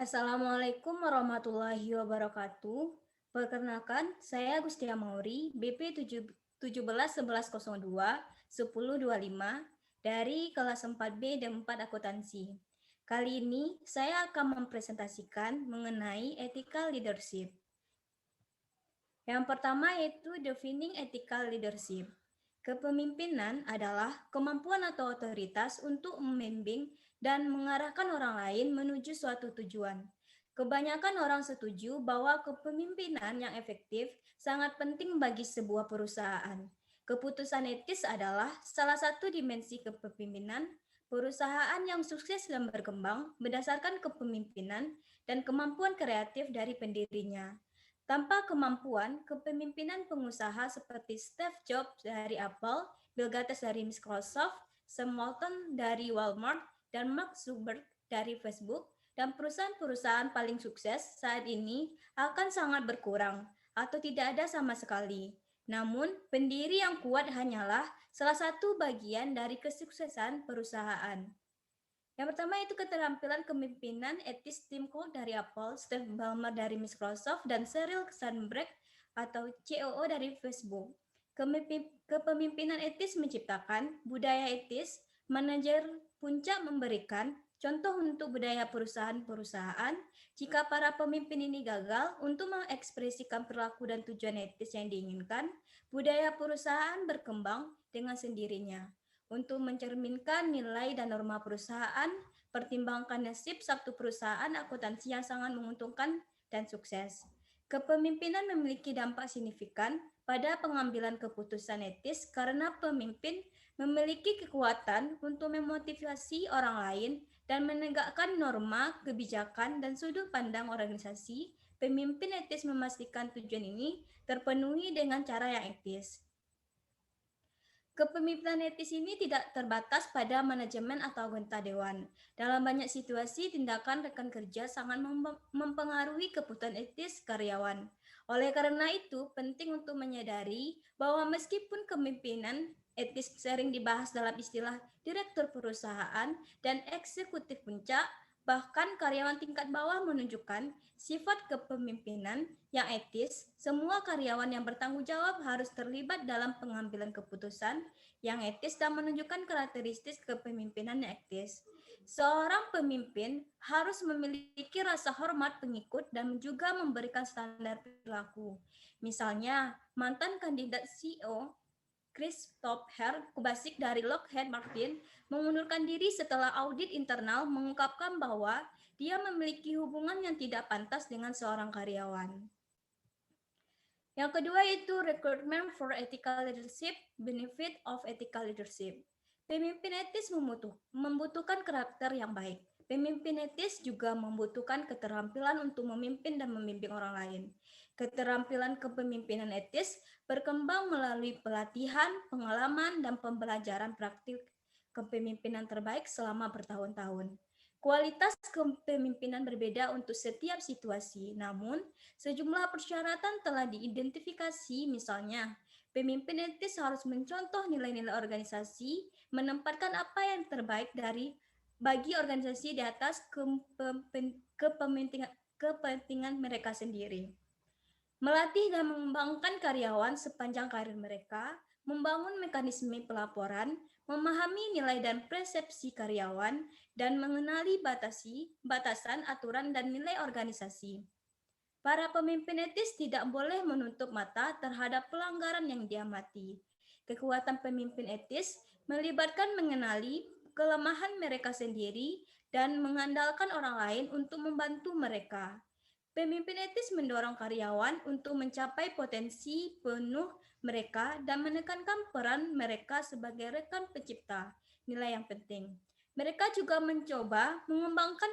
Assalamualaikum warahmatullahi wabarakatuh. Perkenalkan, saya Agustia Mauri, BP 171102 1025 dari kelas 4B dan 4 akuntansi. Kali ini saya akan mempresentasikan mengenai ethical leadership. Yang pertama yaitu defining ethical leadership. Kepemimpinan adalah kemampuan atau otoritas untuk membimbing dan mengarahkan orang lain menuju suatu tujuan. Kebanyakan orang setuju bahwa kepemimpinan yang efektif sangat penting bagi sebuah perusahaan. Keputusan etis adalah salah satu dimensi kepemimpinan. Perusahaan yang sukses dan berkembang berdasarkan kepemimpinan dan kemampuan kreatif dari pendirinya. Tanpa kemampuan, kepemimpinan pengusaha seperti Steve Jobs dari Apple, Bill Gates dari Microsoft, Sam Walton dari Walmart, dan Mark Zuckerberg dari Facebook, dan perusahaan-perusahaan paling sukses saat ini akan sangat berkurang atau tidak ada sama sekali. Namun, pendiri yang kuat hanyalah salah satu bagian dari kesuksesan perusahaan. Yang pertama itu keterampilan kepemimpinan etis Tim Cook dari Apple, Steve Ballmer dari Microsoft, dan Sheryl Sandberg atau COO dari Facebook. Kepemimpinan etis menciptakan budaya etis, manajer puncak memberikan contoh untuk budaya perusahaan-perusahaan. Jika para pemimpin ini gagal untuk mengekspresikan perilaku dan tujuan etis yang diinginkan, budaya perusahaan berkembang dengan sendirinya. Untuk mencerminkan nilai dan norma perusahaan, pertimbangkan nasib satu perusahaan akuntansi yang sangat menguntungkan dan sukses. Kepemimpinan memiliki dampak signifikan pada pengambilan keputusan etis karena pemimpin memiliki kekuatan untuk memotivasi orang lain dan menegakkan norma, kebijakan, dan sudut pandang organisasi. Pemimpin etis memastikan tujuan ini terpenuhi dengan cara yang etis. Kepemimpinan etis ini tidak terbatas pada manajemen atau anggota dewan. Dalam banyak situasi, tindakan rekan kerja sangat mempengaruhi keputusan etis karyawan. Oleh karena itu, penting untuk menyadari bahwa meskipun kepemimpinan etis sering dibahas dalam istilah direktur perusahaan dan eksekutif puncak, bahkan karyawan tingkat bawah menunjukkan sifat kepemimpinan yang etis. Semua karyawan yang bertanggung jawab harus terlibat dalam pengambilan keputusan yang etis dan menunjukkan karakteristik kepemimpinan yang etis. Seorang pemimpin harus memiliki rasa hormat pengikut dan juga memberikan standar perilaku. Misalnya, mantan kandidat CEO Christopher Kubasik dari Lockheed Martin mengundurkan diri setelah audit internal mengungkapkan bahwa dia memiliki hubungan yang tidak pantas dengan seorang karyawan. Yang kedua itu Recruitment for Ethical Leadership, Benefit of Ethical Leadership. Pemimpin etis membutuhkan karakter yang baik. Pemimpin etis juga membutuhkan keterampilan untuk memimpin dan membimbing orang lain. Keterampilan kepemimpinan etis berkembang melalui pelatihan, pengalaman, dan pembelajaran praktik kepemimpinan terbaik selama bertahun-tahun. Kualitas kepemimpinan berbeda untuk setiap situasi, namun sejumlah persyaratan telah diidentifikasi, misalnya pemimpin etis harus mencontoh nilai-nilai organisasi, menempatkan apa yang terbaik dari bagi organisasi di atas kepentingan mereka sendiri. Melatih dan mengembangkan karyawan sepanjang karir mereka, membangun mekanisme pelaporan, memahami nilai dan persepsi karyawan, dan mengenali batasan, aturan, dan nilai organisasi. Para pemimpin etis tidak boleh menutup mata terhadap pelanggaran yang diamati. Kekuatan pemimpin etis melibatkan mengenali kelemahan mereka sendiri dan mengandalkan orang lain untuk membantu mereka. Pemimpin etis mendorong karyawan untuk mencapai potensi penuh mereka dan menekankan peran mereka sebagai rekan pencipta nilai yang penting. Mereka juga mencoba mengembangkan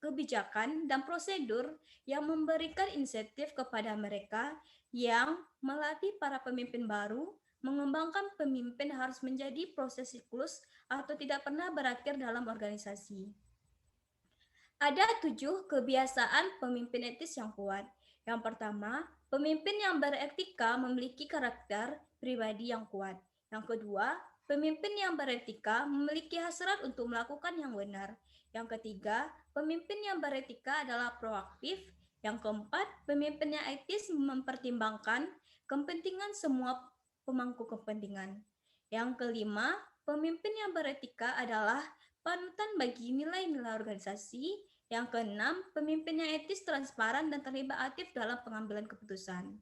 kebijakan dan prosedur yang memberikan insentif kepada mereka yang melatih para pemimpin baru. Mengembangkan pemimpin harus menjadi proses siklus atau tidak pernah berakhir dalam organisasi. Ada 7 kebiasaan pemimpin etis yang kuat. Yang pertama, pemimpin yang beretika memiliki karakter pribadi yang kuat. Yang kedua, pemimpin yang beretika memiliki hasrat untuk melakukan yang benar. Yang ketiga, pemimpin yang beretika adalah proaktif. Yang keempat, pemimpin yang etis mempertimbangkan kepentingan semua pemangku kepentingan. Yang kelima, pemimpin yang beretika adalah panutan bagi nilai-nilai organisasi. Yang keenam, pemimpin yang etis, transparan, dan terlibat aktif dalam pengambilan keputusan.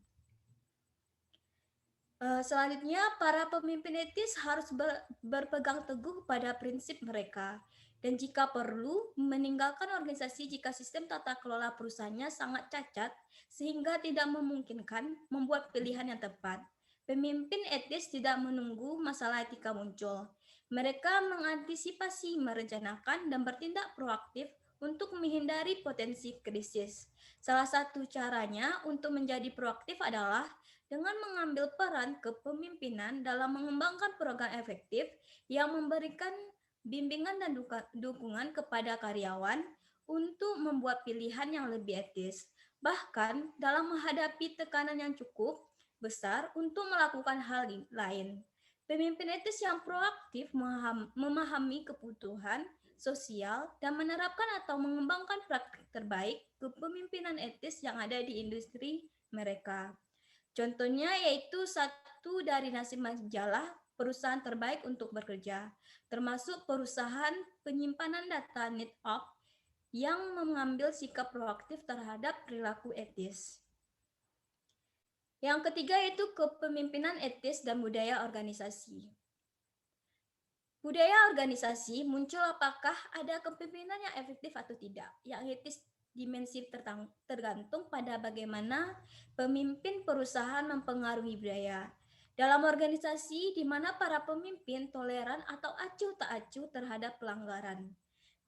Selanjutnya, para pemimpin etis harus berpegang teguh pada prinsip mereka dan jika perlu meninggalkan organisasi jika sistem tata kelola perusahaannya sangat cacat sehingga tidak memungkinkan membuat pilihan yang tepat. Pemimpin etis tidak menunggu masalah etika muncul. Mereka mengantisipasi, merencanakan, dan bertindak proaktif untuk menghindari potensi krisis. Salah satu caranya untuk menjadi proaktif adalah dengan mengambil peran kepemimpinan dalam mengembangkan program efektif yang memberikan bimbingan dan dukungan kepada karyawan untuk membuat pilihan yang lebih etis. Bahkan dalam menghadapi tekanan yang cukup besar untuk melakukan hal lain. Pemimpin etis yang proaktif memahami kebutuhan sosial dan menerapkan atau mengembangkan praktik terbaik kepemimpinan etis yang ada di industri mereka. Contohnya yaitu satu dari nasib majalah perusahaan terbaik untuk bekerja, termasuk perusahaan penyimpanan data NetApp yang mengambil sikap proaktif terhadap perilaku etis. Yang ketiga yaitu kepemimpinan etis dan budaya organisasi. Budaya organisasi muncul apakah ada kepemimpinan yang efektif atau tidak. Yang etis dimensi tergantung pada bagaimana pemimpin perusahaan mempengaruhi budaya. Dalam organisasi di mana para pemimpin toleran atau acuh tak acuh terhadap pelanggaran.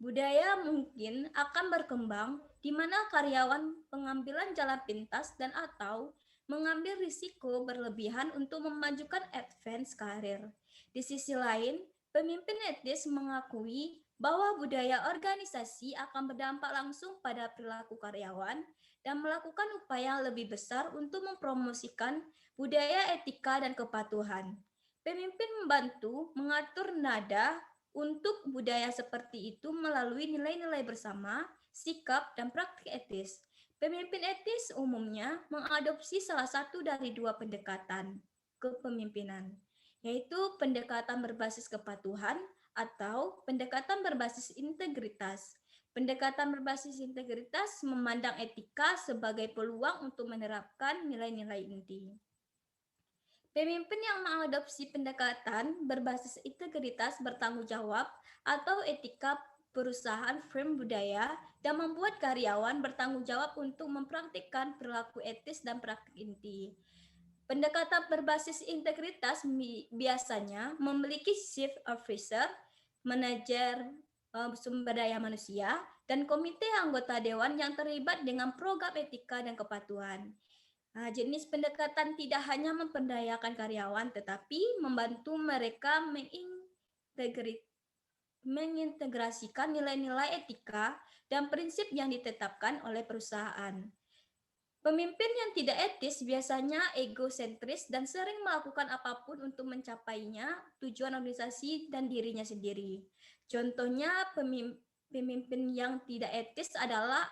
Budaya mungkin akan berkembang di mana karyawan pengambilan jalan pintas dan atau mengambil risiko berlebihan untuk memajukan advance karir. Di sisi lain, pemimpin etis mengakui bahwa budaya organisasi akan berdampak langsung pada perilaku karyawan dan melakukan upaya lebih besar untuk mempromosikan budaya etika dan kepatuhan. Pemimpin membantu mengatur nada untuk budaya seperti itu melalui nilai-nilai bersama, sikap, dan praktik etis. Pemimpin etis umumnya mengadopsi salah satu dari dua pendekatan kepemimpinan, yaitu pendekatan berbasis kepatuhan atau pendekatan berbasis integritas. Pendekatan berbasis integritas memandang etika sebagai peluang untuk menerapkan nilai-nilai inti. Pemimpin yang mengadopsi pendekatan berbasis integritas bertanggung jawab atau etika perusahaan frame budaya dan membuat karyawan bertanggung jawab untuk mempraktikkan perilaku etis dan praktik inti. Pendekatan berbasis integritas biasanya memiliki chief officer, manajer sumber daya manusia, dan komite anggota dewan yang terlibat dengan program etika dan kepatuhan. Jenis pendekatan tidak hanya memperdayakan karyawan, tetapi membantu mereka mengintegrasikan nilai-nilai etika dan prinsip yang ditetapkan oleh perusahaan. Pemimpin yang tidak etis biasanya egosentris dan sering melakukan apapun untuk mencapainya tujuan organisasi dan dirinya sendiri. Contohnya pemimpin yang tidak etis adalah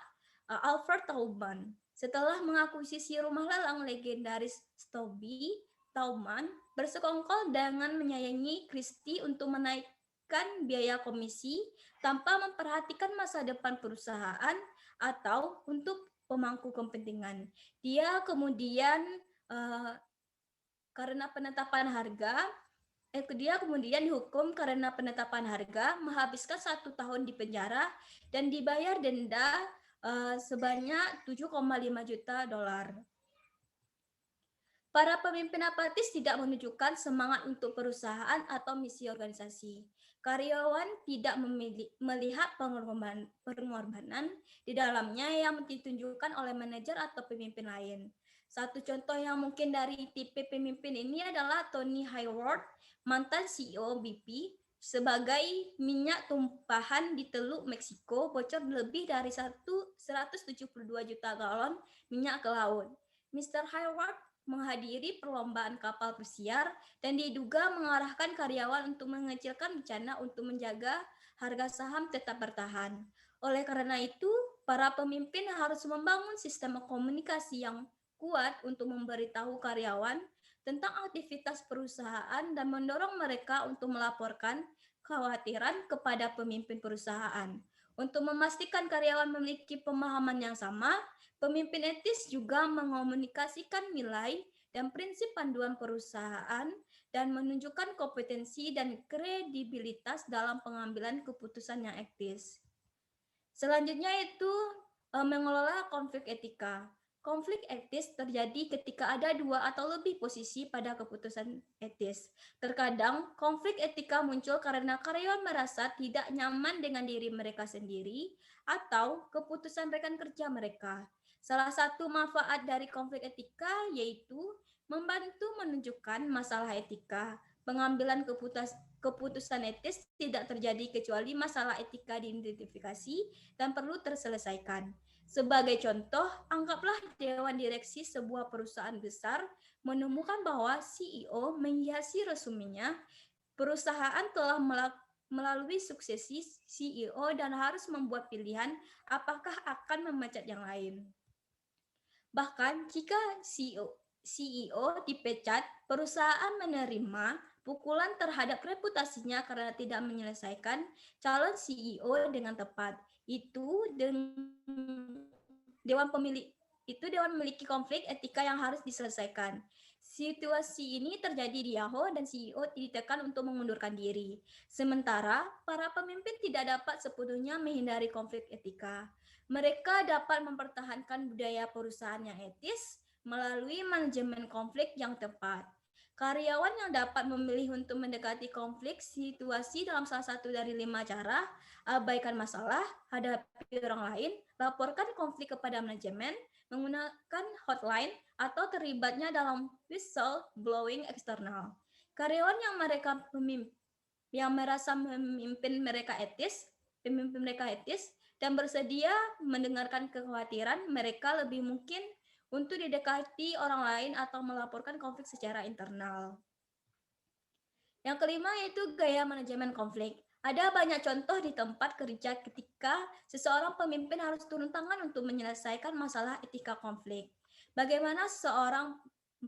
Alfred Tauman. Setelah mengakuisisi rumah lelang legendaris Stobie, Tauman bersekongkol dengan menyayangi Christie untuk menaikkan biaya komisi tanpa memperhatikan masa depan perusahaan atau untuk pemangku kepentingan. Dia kemudian karena penetapan harga, dia kemudian dihukum karena penetapan harga, menghabiskan 1 tahun di penjara dan dibayar denda sebanyak 7,5 juta dolar. Para pemimpin apatis tidak menunjukkan semangat untuk perusahaan atau misi organisasi. Karyawan tidak melihat pengorbanan di dalamnya yang ditunjukkan oleh manajer atau pemimpin lain. Satu contoh yang mungkin dari tipe pemimpin ini adalah Tony Hayward, mantan CEO BP, sebagai minyak tumpahan di Teluk Meksiko bocor lebih dari 172 juta galon minyak ke laut. Mr. Hayward menghadiri perlombaan kapal pesiar dan diduga mengarahkan karyawan untuk mengecilkan bencana untuk menjaga harga saham tetap bertahan. Oleh karena itu, para pemimpin harus membangun sistem komunikasi yang kuat untuk memberitahu karyawan tentang aktivitas perusahaan dan mendorong mereka untuk melaporkan kekhawatiran kepada pemimpin perusahaan. Untuk memastikan karyawan memiliki pemahaman yang sama, pemimpin etis juga mengomunikasikan nilai dan prinsip panduan perusahaan dan menunjukkan kompetensi dan kredibilitas dalam pengambilan keputusan yang etis. Selanjutnya itu mengelola konflik etika. Konflik etis terjadi ketika ada dua atau lebih posisi pada keputusan etis. Terkadang konflik etika muncul karena karyawan merasa tidak nyaman dengan diri mereka sendiri atau keputusan rekan kerja mereka. Salah satu manfaat dari konflik etika yaitu membantu menunjukkan masalah etika. Pengambilan keputusan etis tidak terjadi kecuali masalah etika diidentifikasi dan perlu terselesaikan. Sebagai contoh, anggaplah Dewan Direksi sebuah perusahaan besar menemukan bahwa CEO menghiasi resumenya, perusahaan telah melalui suksesi CEO dan harus membuat pilihan apakah akan memecat yang lain. Bahkan jika CEO dipecat, perusahaan menerima pukulan terhadap reputasinya karena tidak menyelesaikan calon CEO dengan tepat. Dewan pemilik itu dewan memiliki konflik etika yang harus diselesaikan. Situasi ini terjadi di Yahoo dan CEO ditekan untuk mengundurkan diri. Sementara para pemimpin tidak dapat sepenuhnya menghindari konflik etika. Mereka dapat mempertahankan budaya perusahaan yang etis melalui manajemen konflik yang tepat. Karyawan yang dapat memilih untuk mendekati konflik situasi dalam salah satu dari 5 cara: abaikan masalah, hadapi orang lain, laporkan konflik kepada manajemen, menggunakan hotline, atau terlibatnya dalam whistleblowing eksternal. Karyawan yang merasa pemimpin mereka etis dan bersedia mendengarkan kekhawatiran mereka lebih mungkin untuk didekati orang lain atau melaporkan konflik secara internal. Yang kelima yaitu gaya manajemen konflik. Ada banyak contoh di tempat kerja ketika seseorang pemimpin harus turun tangan untuk menyelesaikan masalah etika konflik. Bagaimana seorang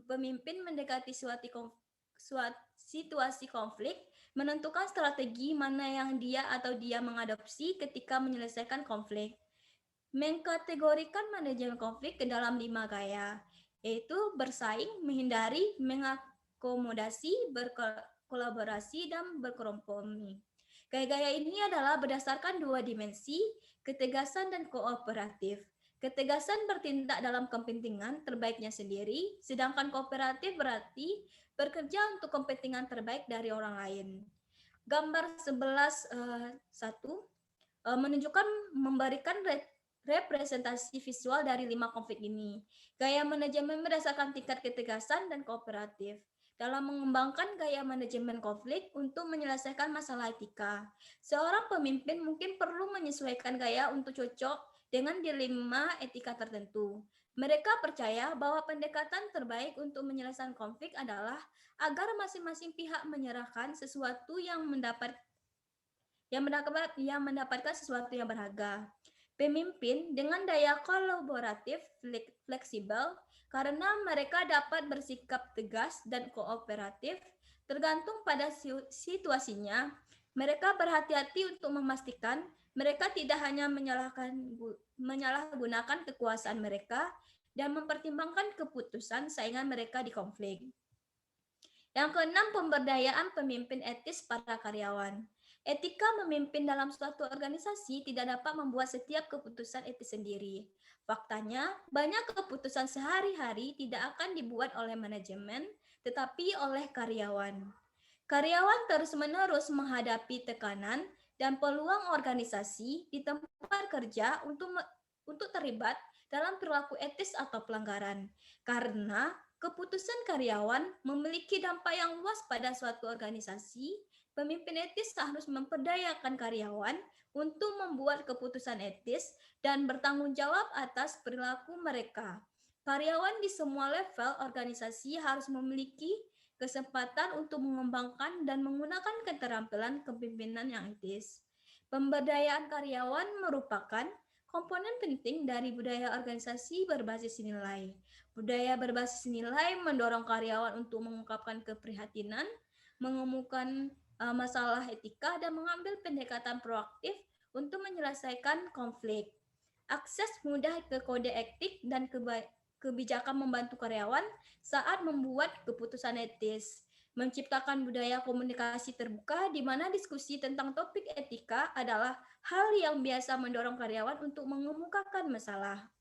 pemimpin mendekati situasi konflik, menentukan strategi mana yang dia mengadopsi ketika menyelesaikan konflik. Mengkategorikan manajemen konflik ke dalam 5 gaya, yaitu bersaing, menghindari, mengakomodasi, berkolaborasi, dan berkompromi. Gaya-gaya ini adalah berdasarkan 2 dimensi, ketegasan dan kooperatif. Ketegasan bertindak dalam kepentingan terbaiknya sendiri, sedangkan kooperatif berarti bekerja untuk kepentingan terbaik dari orang lain. Gambar 11.1 menunjukkan memberikan representasi visual dari 5 konflik ini. Gaya manajemen berdasarkan tingkat ketegasan dan kooperatif. Dalam mengembangkan gaya manajemen konflik untuk menyelesaikan masalah etika, seorang pemimpin mungkin perlu menyesuaikan gaya untuk cocok dengan dilema etika tertentu. Mereka percaya bahwa pendekatan terbaik untuk menyelesaikan konflik adalah agar masing-masing pihak menyerahkan sesuatu yang mendapatkan sesuatu yang berharga. Pemimpin dengan daya kolaboratif fleksibel karena mereka dapat bersikap tegas dan kooperatif tergantung pada situasinya. Mereka berhati-hati untuk memastikan mereka tidak hanya menyalahgunakan kekuasaan mereka dan mempertimbangkan keputusan saingan mereka di konflik. Yang keenam, pemberdayaan pemimpin etis para karyawan. Etika memimpin dalam suatu organisasi tidak dapat membuat setiap keputusan etis sendiri. Faktanya, banyak keputusan sehari-hari tidak akan dibuat oleh manajemen, tetapi oleh karyawan. Karyawan terus-menerus menghadapi tekanan dan peluang organisasi di tempat kerja untuk terlibat dalam perilaku etis atau pelanggaran. Karena keputusan karyawan memiliki dampak yang luas pada suatu organisasi, pemimpin etis harus memperdayakan karyawan untuk membuat keputusan etis dan bertanggung jawab atas perilaku mereka. Karyawan di semua level organisasi harus memiliki kesempatan untuk mengembangkan dan menggunakan keterampilan kepemimpinan yang etis. Pemberdayaan karyawan merupakan komponen penting dari budaya organisasi berbasis nilai. Budaya berbasis nilai mendorong karyawan untuk mengungkapkan keprihatinan, mengemukakan masalah etika, dan mengambil pendekatan proaktif untuk menyelesaikan konflik. Akses mudah ke kode etik dan kebijakan membantu karyawan saat membuat keputusan etis, menciptakan budaya komunikasi terbuka di mana diskusi tentang topik etika adalah hal yang biasa mendorong karyawan untuk mengemukakan masalah.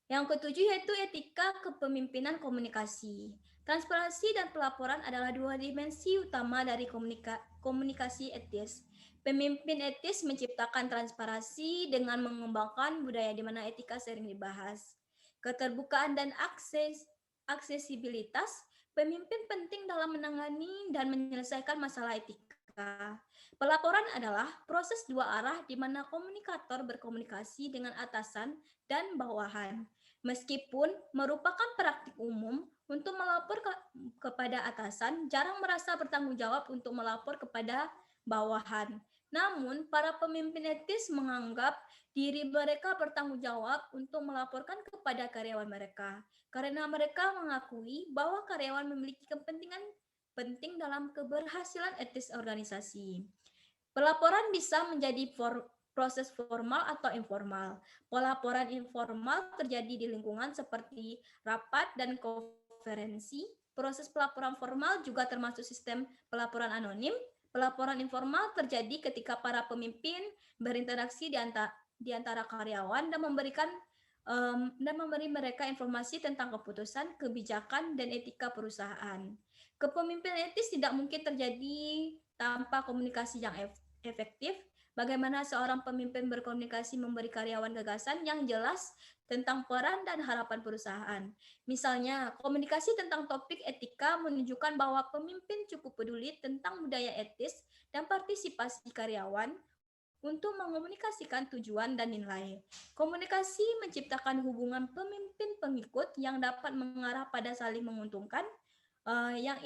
Yang ketujuh yaitu etika kepemimpinan komunikasi. Transparansi dan pelaporan adalah dua dimensi utama dari komunikasi etis. Pemimpin etis menciptakan transparansi dengan mengembangkan budaya di mana etika sering dibahas. Keterbukaan dan aksesibilitas, pemimpin penting dalam menangani dan menyelesaikan masalah etika. Pelaporan adalah proses dua arah di mana komunikator berkomunikasi dengan atasan dan bawahan. Meskipun merupakan praktik umum untuk melapor kepada atasan, jarang merasa bertanggung jawab untuk melapor kepada bawahan. Namun, para pemimpin etis menganggap diri mereka bertanggung jawab untuk melaporkan kepada karyawan mereka, karena mereka mengakui bahwa karyawan memiliki kepentingan penting dalam keberhasilan etis organisasi. Pelaporan bisa menjadi proses formal atau informal. Pelaporan informal terjadi di lingkungan seperti rapat dan konferensi. Proses pelaporan formal juga termasuk sistem pelaporan anonim. Pelaporan informal terjadi ketika para pemimpin berinteraksi di antara karyawan dan memberi mereka informasi tentang keputusan, kebijakan, dan etika perusahaan. Kepemimpinan etis tidak mungkin terjadi tanpa komunikasi yang efektif. Bagaimana seorang pemimpin berkomunikasi memberi karyawan gagasan yang jelas tentang peran dan harapan perusahaan. Misalnya, komunikasi tentang topik etika menunjukkan bahwa pemimpin cukup peduli tentang budaya etis dan partisipasi karyawan untuk mengomunikasikan tujuan dan nilai. Komunikasi menciptakan hubungan pemimpin-pengikut yang dapat mengarah pada saling menguntungkan, yang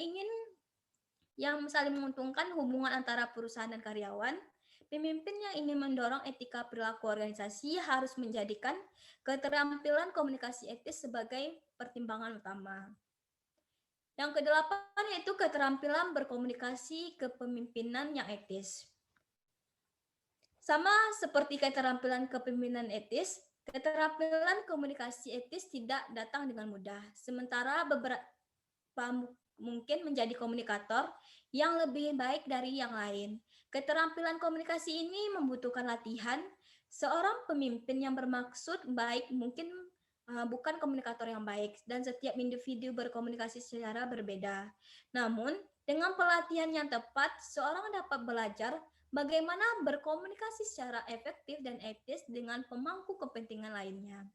saling menguntungkan hubungan antara perusahaan dan karyawan. Pemimpin yang ingin mendorong etika perilaku organisasi harus menjadikan keterampilan komunikasi etis sebagai pertimbangan utama. Yang kedelapan yaitu keterampilan berkomunikasi kepemimpinan yang etis. Sama seperti keterampilan kepemimpinan etis, keterampilan komunikasi etis tidak datang dengan mudah. Sementara beberapa mungkin menjadi komunikator yang lebih baik dari yang lain. Keterampilan komunikasi ini membutuhkan latihan. Seorang pemimpin yang bermaksud baik mungkin bukan komunikator yang baik, dan setiap individu berkomunikasi secara berbeda. Namun, dengan pelatihan yang tepat, seorang dapat belajar bagaimana berkomunikasi secara efektif dan etis dengan pemangku kepentingan lainnya.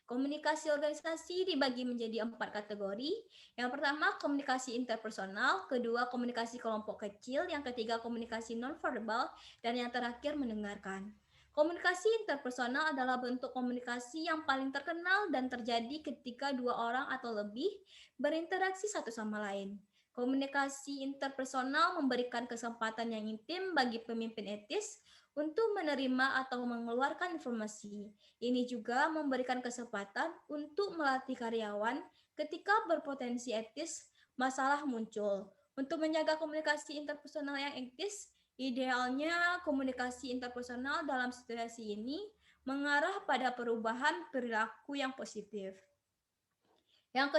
Komunikasi organisasi dibagi menjadi 4 kategori. Yang pertama, komunikasi interpersonal, kedua, komunikasi kelompok kecil, yang ketiga, komunikasi nonverbal, dan yang terakhir, mendengarkan. Komunikasi interpersonal adalah bentuk komunikasi yang paling terkenal dan terjadi ketika dua orang atau lebih berinteraksi satu sama lain. Komunikasi interpersonal memberikan kesempatan yang intim bagi pemimpin etis untuk menerima atau mengeluarkan informasi. Ini juga memberikan kesempatan untuk melatih karyawan ketika berpotensi etis masalah muncul. Untuk menjaga komunikasi interpersonal yang etis, idealnya komunikasi interpersonal dalam situasi ini mengarah pada perubahan perilaku yang positif. Yang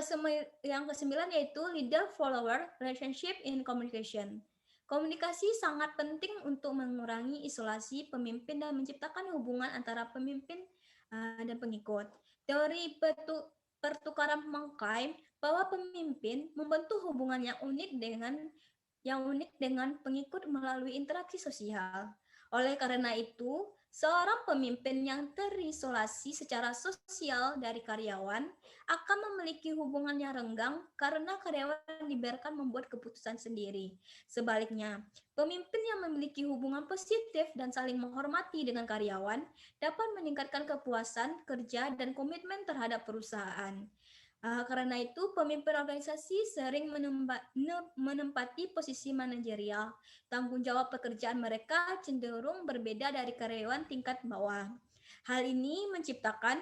kesembilan yaitu leader-follower relationship in communication. Komunikasi sangat penting untuk mengurangi isolasi pemimpin dan menciptakan hubungan antara pemimpin dan pengikut. Teori pertukaran mengklaim bahwa pemimpin membentuk hubungan yang unik dengan pengikut melalui interaksi sosial. Oleh karena itu, Seorang pemimpin yang terisolasi secara sosial dari karyawan akan memiliki hubungan yang renggang karena karyawan dibiarkan membuat keputusan sendiri. Sebaliknya, pemimpin yang memiliki hubungan positif dan saling menghormati dengan karyawan dapat meningkatkan kepuasan kerja dan komitmen terhadap perusahaan. Karena itu, pemimpin organisasi sering menempati posisi manajerial. Tanggung jawab pekerjaan mereka cenderung berbeda dari karyawan tingkat bawah. Hal ini menciptakan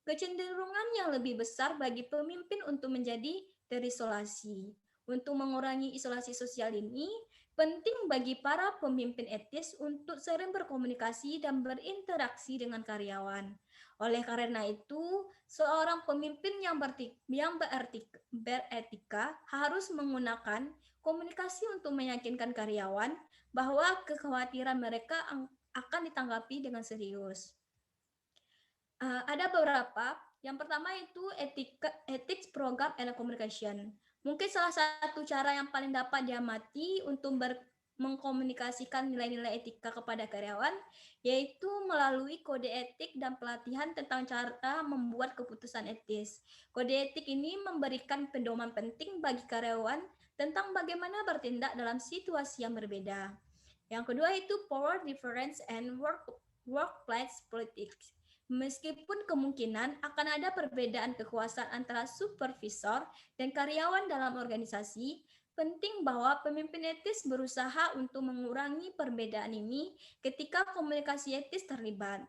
kecenderungan yang lebih besar bagi pemimpin untuk menjadi terisolasi. Untuk mengurangi isolasi sosial ini, penting bagi para pemimpin etis untuk sering berkomunikasi dan berinteraksi dengan karyawan. Oleh karena itu, seorang pemimpin yang beretika harus menggunakan komunikasi untuk meyakinkan karyawan bahwa kekhawatiran mereka akan ditanggapi dengan serius. Ada beberapa. Yang pertama itu ethics program and communication. Mungkin salah satu cara yang paling dapat diamati untuk mengkomunikasikan nilai-nilai etika kepada karyawan, yaitu melalui kode etik dan pelatihan tentang cara membuat keputusan etis. Kode etik ini memberikan pedoman penting bagi karyawan tentang bagaimana bertindak dalam situasi yang berbeda. Yang kedua itu power difference and workplace politics. Meskipun kemungkinan akan ada perbedaan kekuasaan antara supervisor dan karyawan dalam organisasi, penting bahwa pemimpin etis berusaha untuk mengurangi perbedaan ini ketika komunikasi etis terlibat.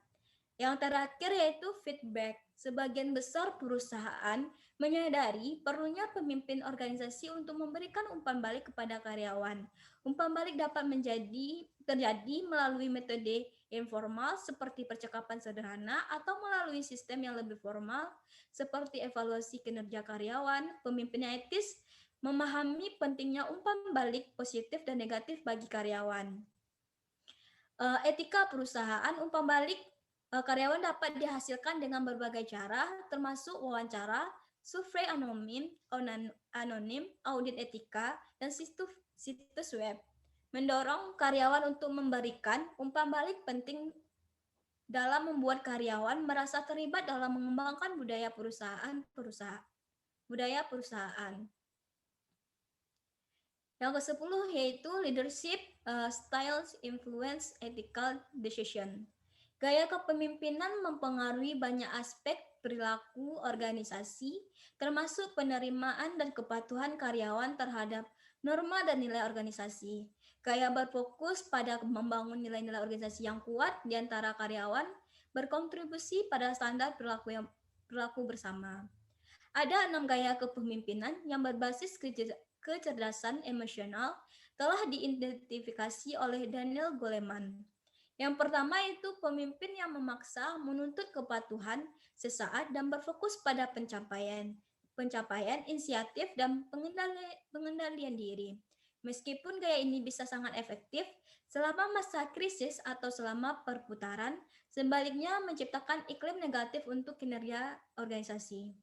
Yang terakhir yaitu feedback. Sebagian besar perusahaan menyadari perlunya pemimpin organisasi untuk memberikan umpan balik kepada karyawan. Umpan balik dapat terjadi melalui metode informal seperti percakapan sederhana atau melalui sistem yang lebih formal seperti evaluasi kinerja karyawan. Pemimpin yang etis memahami pentingnya umpan balik positif dan negatif bagi karyawan. Etika perusahaan, umpan balik karyawan dapat dihasilkan dengan berbagai cara, termasuk wawancara, survei anonim, audit etika, dan situs web. Mendorong karyawan untuk memberikan umpan balik penting dalam membuat karyawan merasa terlibat dalam mengembangkan budaya perusahaan. Yang ke-10 yaitu leadership styles influence ethical decision. Gaya kepemimpinan mempengaruhi banyak aspek perilaku organisasi, termasuk penerimaan dan kepatuhan karyawan terhadap norma dan nilai organisasi. Gaya berfokus pada membangun nilai-nilai organisasi yang kuat di antara karyawan, berkontribusi pada standar perilaku bersama. Ada 6 gaya kepemimpinan yang berbasis kecerdasan emosional telah diidentifikasi oleh Daniel Goleman. Yang pertama itu pemimpin yang memaksa, menuntut kepatuhan sesaat dan berfokus pada pencapaian inisiatif dan pengendalian diri. Meskipun gaya ini bisa sangat efektif selama masa krisis atau selama perputaran, sebaliknya menciptakan iklim negatif untuk kinerja organisasi.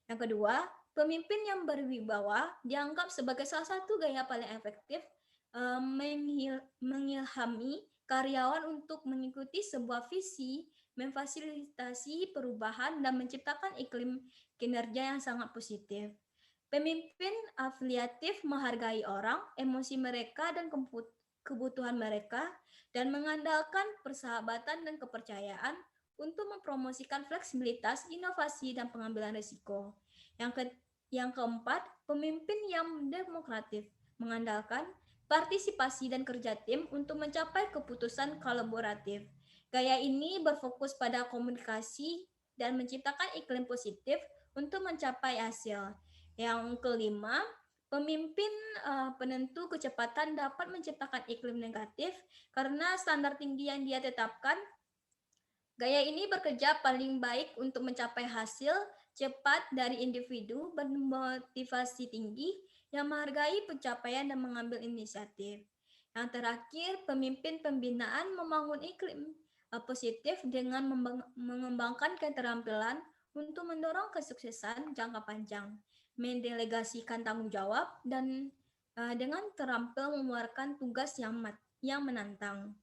Yang kedua, pemimpin yang berwibawa dianggap sebagai salah satu gaya paling efektif mengilhami karyawan untuk mengikuti sebuah visi, memfasilitasi perubahan, dan menciptakan iklim kinerja yang sangat positif. Pemimpin afiliatif menghargai orang, emosi mereka, dan kebutuhan mereka, dan mengandalkan persahabatan dan kepercayaan untuk mempromosikan fleksibilitas, inovasi, dan pengambilan risiko. Yang keempat, pemimpin yang demokratif mengandalkan partisipasi dan kerja tim untuk mencapai keputusan kolaboratif. Gaya ini berfokus pada komunikasi dan menciptakan iklim positif untuk mencapai hasil. Yang kelima, pemimpin penentu kecepatan dapat menciptakan iklim negatif karena standar tinggi yang dia tetapkan. Gaya ini bekerja paling baik untuk mencapai hasil cepat dari individu bermotivasi tinggi yang menghargai pencapaian dan mengambil inisiatif. Yang terakhir, pemimpin pembinaan membangun iklim positif dengan mengembangkan keterampilan untuk mendorong kesuksesan jangka panjang, mendelegasikan tanggung jawab, dan dengan terampil mengeluarkan tugas yang menantang.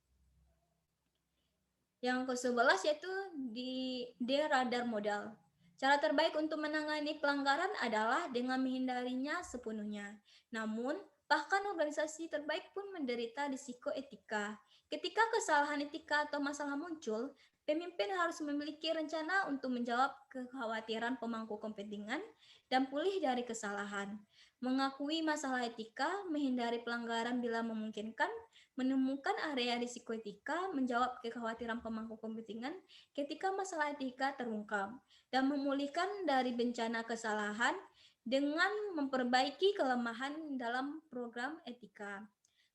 Yang ke-11 yaitu di deradar modal. Cara terbaik untuk menangani pelanggaran adalah dengan menghindarinya sepenuhnya. Namun, bahkan organisasi terbaik pun menderita risiko etika. Ketika kesalahan etika atau masalah muncul, pemimpin harus memiliki rencana untuk menjawab kekhawatiran pemangku kepentingan dan pulih dari kesalahan. Mengakui masalah etika, menghindari pelanggaran bila memungkinkan, menemukan area risiko etika, menjawab kekhawatiran pemangku kepentingan ketika masalah etika terungkap, dan memulihkan dari bencana kesalahan dengan memperbaiki kelemahan dalam program etika.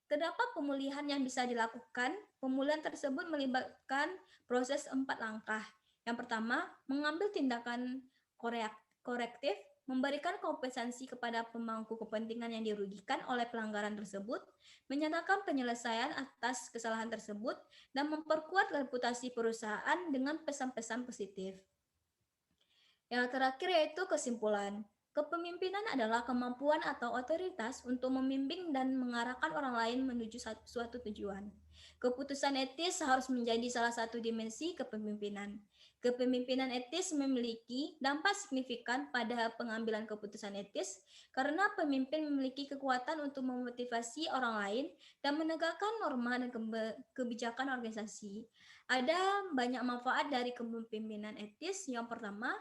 Terdapat pemulihan yang bisa dilakukan. Pemulihan tersebut melibatkan proses 4 langkah. Yang pertama, mengambil tindakan korektif, memberikan kompensasi kepada pemangku kepentingan yang dirugikan oleh pelanggaran tersebut, menyatakan penyelesaian atas kesalahan tersebut, dan memperkuat reputasi perusahaan dengan pesan-pesan positif. Yang terakhir yaitu kesimpulan. Kepemimpinan adalah kemampuan atau otoritas untuk membimbing dan mengarahkan orang lain menuju suatu tujuan. Keputusan etis harus menjadi salah satu dimensi kepemimpinan. Kepemimpinan etis memiliki dampak signifikan pada pengambilan keputusan etis karena pemimpin memiliki kekuatan untuk memotivasi orang lain dan menegakkan norma dan kebijakan organisasi. Ada banyak manfaat dari kepemimpinan etis. Yang pertama,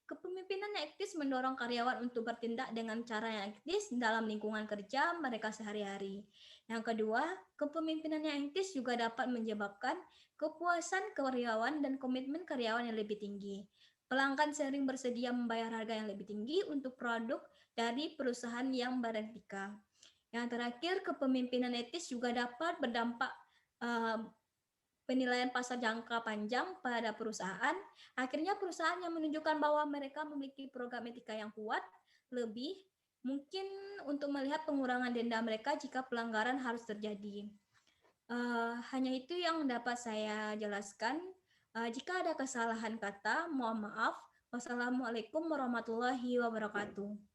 kepemimpinan yang etis mendorong karyawan untuk bertindak dengan cara yang etis dalam lingkungan kerja mereka sehari-hari. Yang kedua, kepemimpinan yang etis juga dapat menyebabkan kepuasan karyawan dan komitmen karyawan yang lebih tinggi. Pelanggan sering bersedia membayar harga yang lebih tinggi untuk produk dari perusahaan yang beretika. Yang terakhir, kepemimpinan etis juga dapat berdampak penilaian pasar jangka panjang pada perusahaan. Akhirnya perusahaan yang menunjukkan bahwa mereka memiliki program etika yang kuat, lebih mungkin untuk melihat pengurangan denda mereka jika pelanggaran harus terjadi. Hanya itu yang dapat saya jelaskan. Jika ada kesalahan kata, mohon maaf. Wassalamualaikum warahmatullahi wabarakatuh.